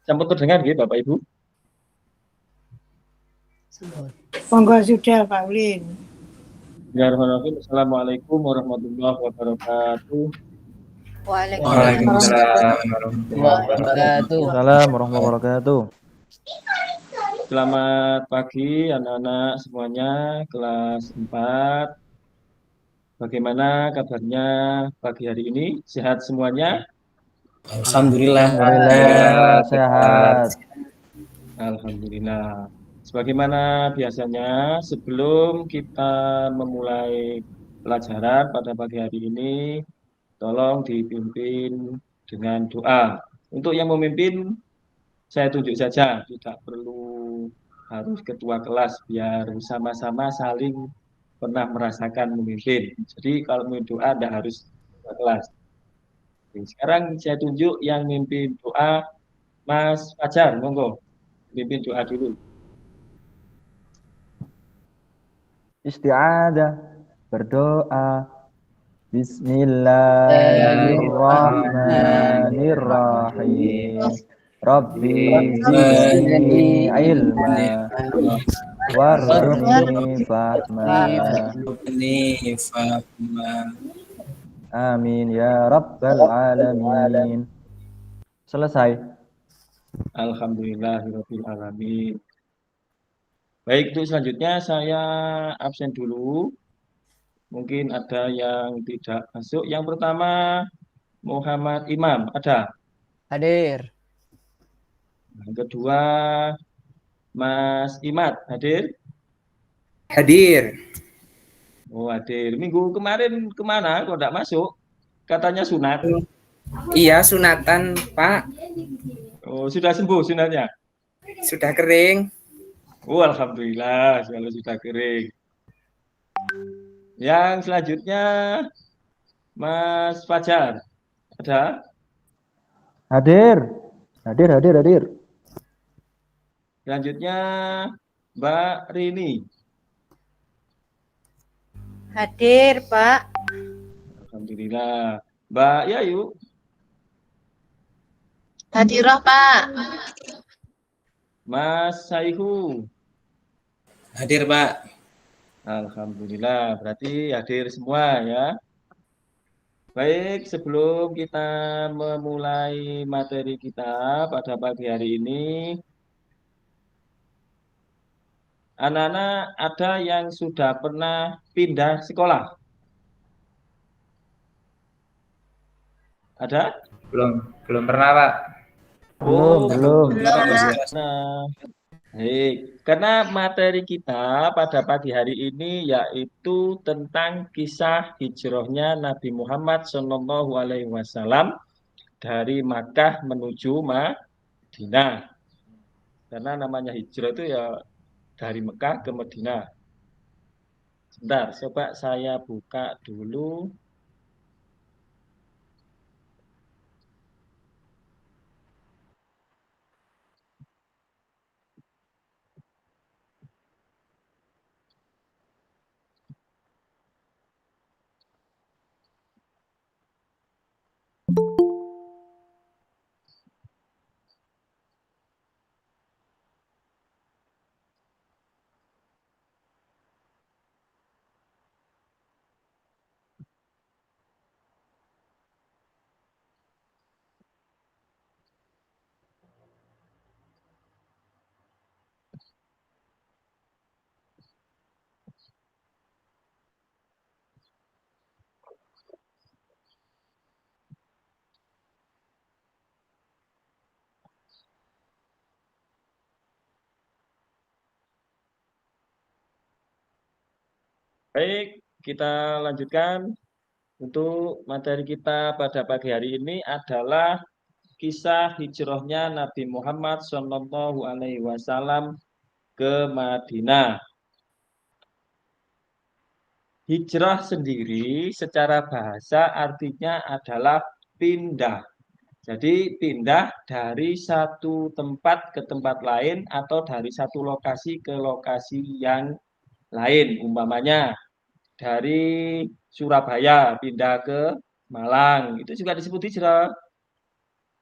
Sampun terdengar nggih Bapak Ibu? Monggo sudah Pak Ulin. Bismillahirrahmanirrahim. Assalamualaikum warahmatullahi wabarakatuh. Waalaikumsalam warahmatullahi wabarakatuh. Assalamualaikum warahmatullahi wabarakatuh. Selamat pagi anak-anak semuanya kelas 4. Bagaimana kabarnya pagi hari ini? Sehat semuanya? Alhamdulillah. Alhamdulillah sehat. Alhamdulillah. Sebagaimana biasanya, sebelum kita memulai pelajaran pada pagi hari ini, tolong dipimpin dengan doa. Untuk yang memimpin, saya tunjuk saja, tidak perlu harus ketua kelas, biar sama-sama saling pernah merasakan memimpin. Jadi kalau memimpin doa, Anda harus ketua kelas. Oke, sekarang saya tunjuk yang mimpin doa, Mas Fajar, monggo. Mimpin doa dulu. Isti'adah, berdoa. Bismillahirrahmanirrahim. Rabbi zidni ilma warzuqni fahma. Amin ya rabbal alamin. Selesai. Alhamdulillahirabbil alamin. Baik, untuk selanjutnya saya absen dulu. Mungkin ada yang tidak masuk. Yang pertama Muhammad Imam, ada? Hadir. Yang kedua Mas Imad, hadir? Hadir. Oh, hadir. Minggu kemarin kemana kok tidak masuk? Katanya sunat. Iya, sunatan, Pak. Oh, sudah sembuh sunatnya? Sudah kering. Oh, alhamdulillah kalau sudah kering. Yang selanjutnya Mas Fajar, ada? Hadir. Hadir. Selanjutnya Mbak Rini. Hadir Pak. Alhamdulillah. Mbak Yayu. Hadirah Pak. Mas Saihu. Hadir, Pak. Alhamdulillah, berarti hadir semua ya. Baik, sebelum kita memulai materi kita pada pagi hari ini, anak-anak ada yang sudah pernah pindah sekolah? Ada? Belum pernah, Pak. Belum. Nah, baik, karena materi kita pada pagi hari ini yaitu tentang kisah hijrahnya Nabi Muhammad SAW dari Makkah menuju Madinah. Karena namanya hijrah itu ya dari Mekah ke Madinah. Sebentar, coba saya buka dulu. Baik, kita lanjutkan. Untuk materi kita pada pagi hari ini adalah kisah hijrahnya Nabi Muhammad SAW ke Madinah. Hijrah sendiri secara bahasa artinya adalah pindah. Jadi pindah dari satu tempat ke tempat lain atau dari satu lokasi ke lokasi yang lain. Umpamanya dari Surabaya pindah ke Malang, itu juga disebut hijrah.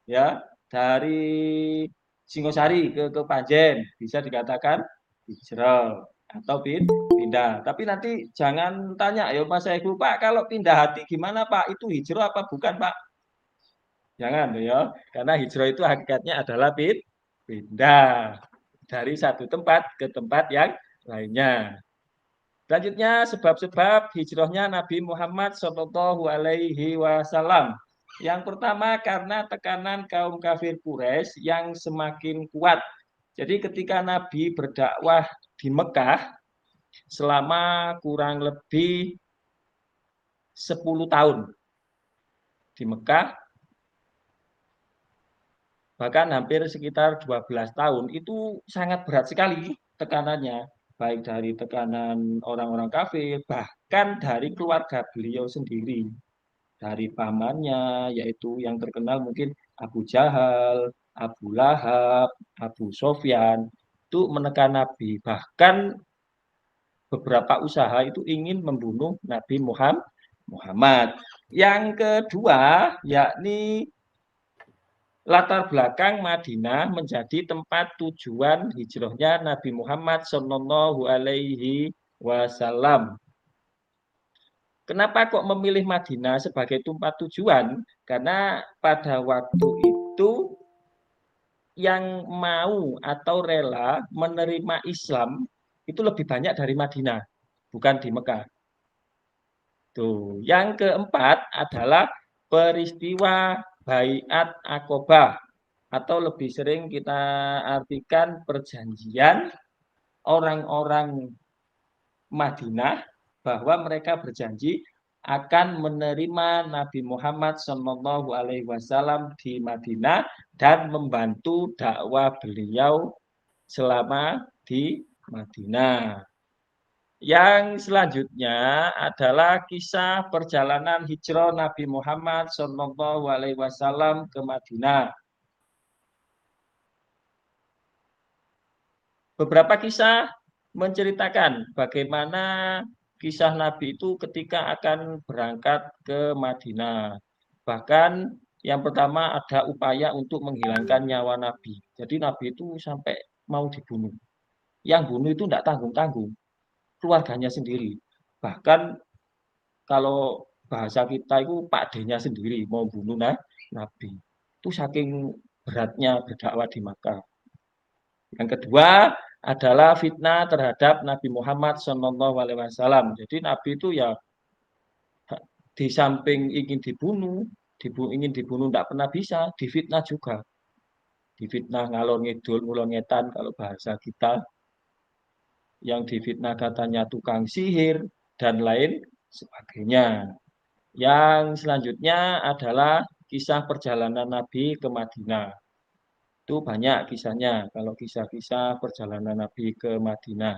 Ya, dari Singosari ke Panjen, bisa dikatakan hijrah atau pindah. Tapi nanti jangan tanya ya Mas Ibu, Pak kalau pindah hati gimana Pak? Itu hijrah apa bukan Pak? Jangan ya, karena hijrah itu hakikatnya adalah pindah dari satu tempat ke tempat yang lainnya. Selanjutnya sebab-sebab hijrahnya Nabi Muhammad Shallallahu Alaihi Wasallam. Yang pertama karena tekanan kaum kafir Quraisy yang semakin kuat. Jadi ketika Nabi berdakwah di Mekah selama kurang lebih 10 tahun di Mekah, bahkan hampir sekitar 12 tahun, itu sangat berat sekali tekanannya. Baik dari tekanan orang-orang kafir, bahkan dari keluarga beliau sendiri. Dari pamannya, yaitu yang terkenal mungkin Abu Jahal, Abu Lahab, Abu Sofyan, itu menekan Nabi. Bahkan beberapa usaha itu ingin membunuh Nabi Muhammad. Yang kedua, yakni latar belakang Madinah menjadi tempat tujuan hijrahnya Nabi Muhammad Shallallahu Alaihi Wasallam. Kenapa kok memilih Madinah sebagai tempat tujuan? Karena pada waktu itu yang mau atau rela menerima Islam itu lebih banyak dari Madinah, bukan di Mekah. Tuh. Yang keempat adalah peristiwa Baiat Aqobah atau lebih sering kita artikan perjanjian orang-orang Madinah bahwa mereka berjanji akan menerima Nabi Muhammad Shallallahu Alaihi Wasallam di Madinah dan membantu dakwah beliau selama di Madinah. Yang selanjutnya adalah kisah perjalanan hijrah Nabi Muhammad Shallallahu Alaihi Wasallam ke Madinah. Beberapa kisah menceritakan bagaimana kisah Nabi itu ketika akan berangkat ke Madinah. Bahkan yang pertama ada upaya untuk menghilangkan nyawa Nabi. Jadi Nabi itu sampai mau dibunuh. Yang bunuh itu tidak tanggung-tanggung, keluarganya sendiri. Bahkan kalau bahasa kita itu Pak D-nya sendiri mau bunuh Nabi. Itu saking beratnya berdakwah di Makkah. Yang kedua adalah fitnah terhadap Nabi Muhammad SAW. Jadi Nabi itu ya di samping ingin dibunuh tidak pernah bisa, difitnah juga. Difitnah ngalor ngidul, ngulon ngetan kalau bahasa kita. Yang difitnah katanya tukang sihir dan lain sebagainya. Yang selanjutnya adalah kisah perjalanan Nabi ke Madinah. Itu banyak kisahnya kalau kisah-kisah perjalanan Nabi ke Madinah.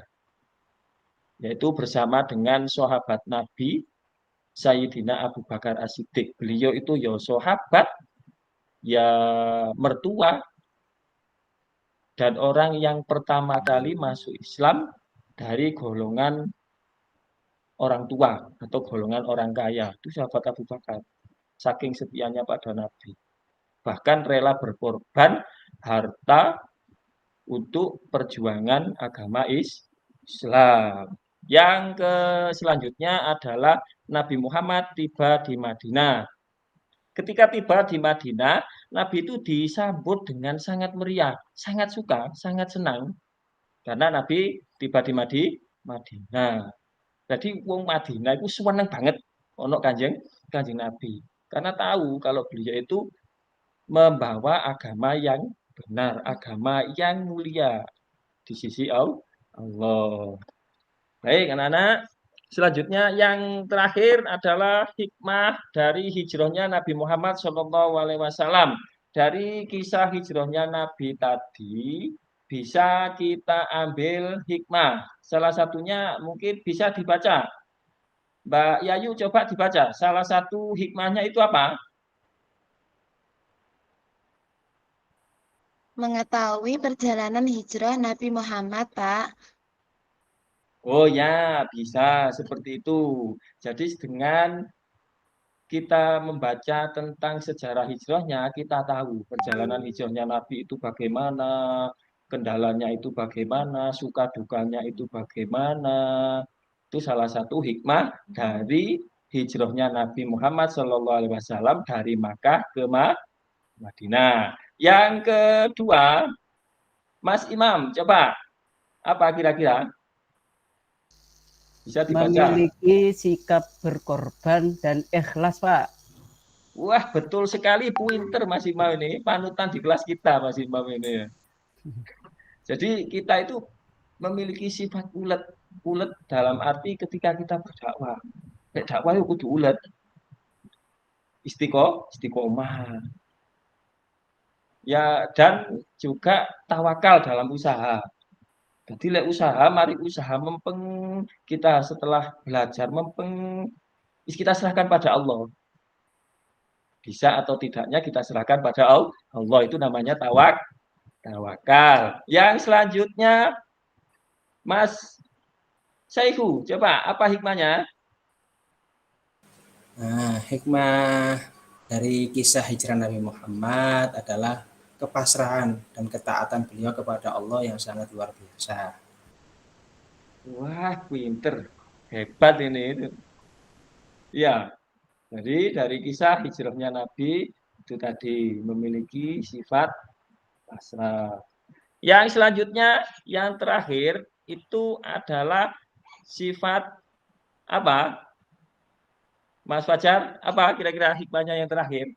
Yaitu bersama dengan sahabat Nabi Sayyidina Abu Bakar As-Siddiq. Beliau itu ya sahabat, ya mertua, dan orang yang pertama kali masuk Islam dari golongan orang tua atau golongan orang kaya. Itu sahabat Abu Bakar. Saking setianya pada Nabi. Bahkan rela berkorban harta untuk perjuangan agama Islam. Yang selanjutnya adalah Nabi Muhammad tiba di Madinah. Ketika tiba di Madinah, Nabi itu disambut dengan sangat meriah, sangat suka, sangat senang. Karena Nabi tiba di Madinah. Jadi wong Madinah itu senang banget ono kanjeng Nabi. Karena tahu kalau beliau itu membawa agama yang benar, agama yang mulia di sisi Allah. Baik, anak-anak. Selanjutnya yang terakhir adalah hikmah dari hijrahnya Nabi Muhammad SAW. Dari kisah hijrahnya Nabi tadi bisa kita ambil hikmah. Salah satunya mungkin bisa dibaca. Mbak Yayu coba dibaca. Salah satu hikmahnya itu apa? Mengetahui perjalanan hijrah Nabi Muhammad, Pak. Oh ya, bisa seperti itu. Jadi dengan kita membaca tentang sejarah hijrahnya, kita tahu perjalanan hijrahnya Nabi itu bagaimana, kendalanya itu bagaimana, suka dukanya itu bagaimana. Itu salah satu hikmah dari hijrahnya Nabi Muhammad SAW dari Makkah ke Madinah. Yang kedua, Mas Imam, coba apa kira-kira? Bisa dibaca. Memiliki sikap berkorban dan ikhlas, Pak. Wah, betul sekali, pinter Mas Imam ini, panutan di kelas kita Mas Imam ini. Jadi kita itu memiliki sifat ulet, ulet dalam arti ketika kita berdakwah. Dakwah itu kudu ulet, istiqomah. Ya, dan juga tawakal dalam usaha. Jadi lek usaha, mari usaha mempeng, kita setelah belajar mempeng, kita serahkan pada Allah. Bisa atau tidaknya kita serahkan pada Allah, itu namanya tawakal. Yang selanjutnya, Mas Saihu, coba apa hikmahnya? Nah, hikmah dari kisah hijrah Nabi Muhammad adalah kepasrahan dan ketaatan beliau kepada Allah yang sangat luar biasa. Wah, pinter. Hebat ini. Ya, jadi dari kisah hijrahnya Nabi, itu tadi memiliki sifat pasrah. Yang selanjutnya, yang terakhir, itu adalah sifat apa? Mas Fajar, apa kira-kira hikmahnya yang terakhir?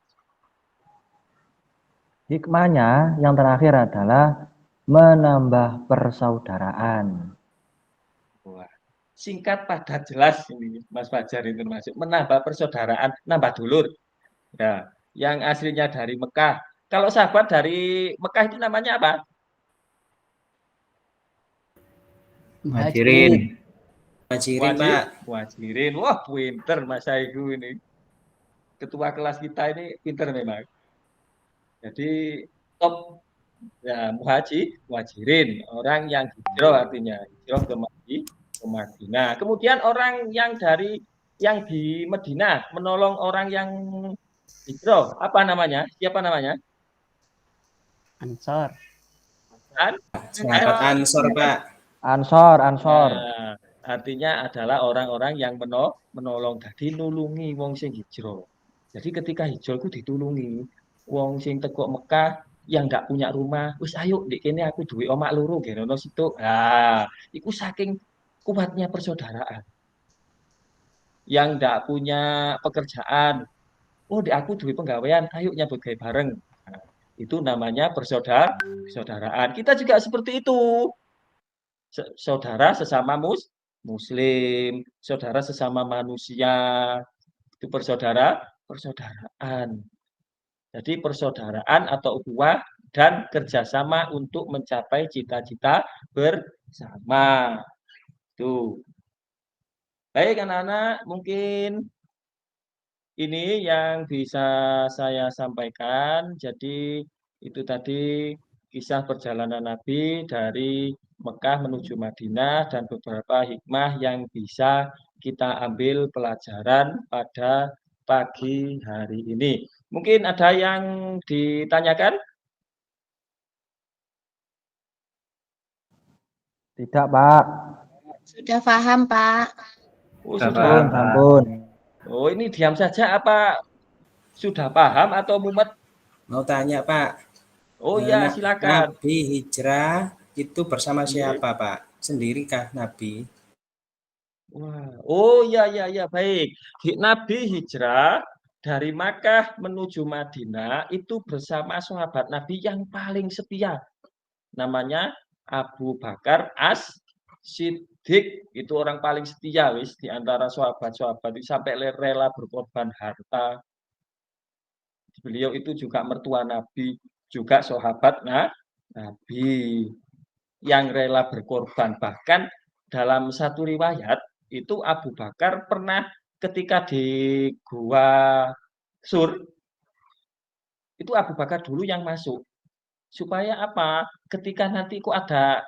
Hikmahnya yang terakhir adalah menambah persaudaraan. Wah, singkat padat jelas ini Mas Fajar itu masuk. Menambah persaudaraan, nambah dulur. Ya, yang aslinya dari Mekah. Kalau sahabat dari Mekah itu namanya apa? Muhajirin. Muhajirin, Pak. Muhajirin. Wah, pinter Mas Saiku ini. Ketua kelas kita ini pinter memang. Jadi top ya muhajirin, orang yang hijrah artinya hijrah ke Madinah. Kemudian orang yang di Madinah menolong orang yang hijrah, apa namanya? Siapa namanya? Ansor. Sahabat Ansor, Pak. Ansor. Nah, artinya adalah orang-orang yang menolong tadi nulungi wong sing hijrah. Jadi ketika hijrah itu ditulungi wong sing teko Mekah yang nggak punya rumah, wis ayo ndek kene aku duwe omak loro genono situ. Nah, iku saking kuatnya persaudaraan. Yang nggak punya pekerjaan, oh ndek aku duwe penggawean, ayo nyambut gawe bareng. Nah, itu namanya persaudaraan. Kita juga seperti itu. Saudara sesama muslim, saudara sesama manusia, itu persaudaraan. Jadi persaudaraan atau ukhuwah dan kerjasama untuk mencapai cita-cita bersama. Tuh. Baik anak-anak, mungkin ini yang bisa saya sampaikan. Jadi itu tadi kisah perjalanan Nabi dari Mekah menuju Madinah dan beberapa hikmah yang bisa kita ambil pelajaran pada pagi hari ini. Mungkin ada yang ditanyakan? Tidak, Pak. Sudah paham, Pak. Oh, Ampun, sudah. ampun. Oh, ini diam saja apa sudah paham atau mumet? Mau tanya, Pak. Oh ya, silakan. Nabi hijrah itu bersama Iya. siapa, Pak? Sendirikah Nabi? Wah, oh ya ya ya baik. Nabi hijrah dari Makkah menuju Madinah itu bersama sahabat Nabi yang paling setia. Namanya Abu Bakar As-Siddiq. Itu orang paling setia wis di antara sahabat-sahabat itu sampai rela berkorban harta. Beliau itu juga mertua Nabi, juga sahabat Nabi yang rela berkorban. Bahkan dalam satu riwayat itu Abu Bakar pernah ketika di Gua Sur itu Abu Bakar dulu yang masuk supaya apa? Ketika nanti kok ada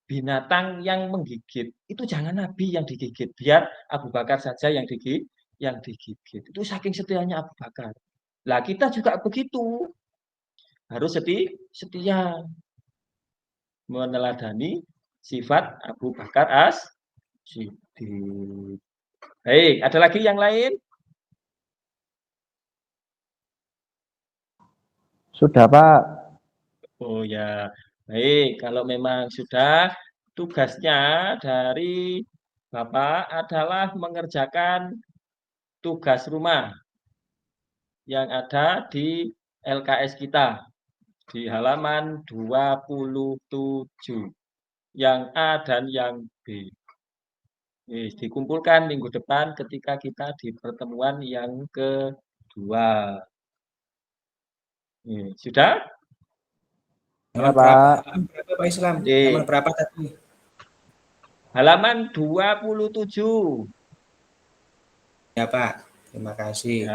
binatang yang menggigit, itu jangan Nabi yang digigit, biar Abu Bakar saja yang yang digigit. Itu saking setianya Abu Bakar. Lah kita juga begitu. Harus setia meneladani sifat Abu Bakar As-Siddiq. Baik, ada lagi yang lain? Sudah, Pak. Oh ya, baik. Kalau memang sudah, tugasnya dari Bapak adalah mengerjakan tugas rumah yang ada di LKS kita di halaman 27, yang A dan yang B. Dikumpulkan minggu depan ketika kita di pertemuan yang kedua. Sudah? Ya, Pak. Halaman berapa Pak Islam? Oke. Halaman berapa tadi? Halaman 27. Ya Pak, terima kasih.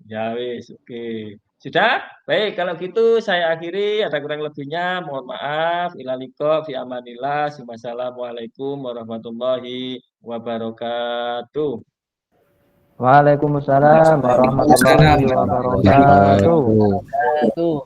Ya wis, oke. Sudah? Baik, kalau gitu saya akhiri. Ada kurang lebihnya, mohon maaf. Ilaliko fi amanillah. Wassalamualaikum warahmatullahi wabarakatuh. Waalaikumsalam warahmatullahi wabarakatuh. Tuh.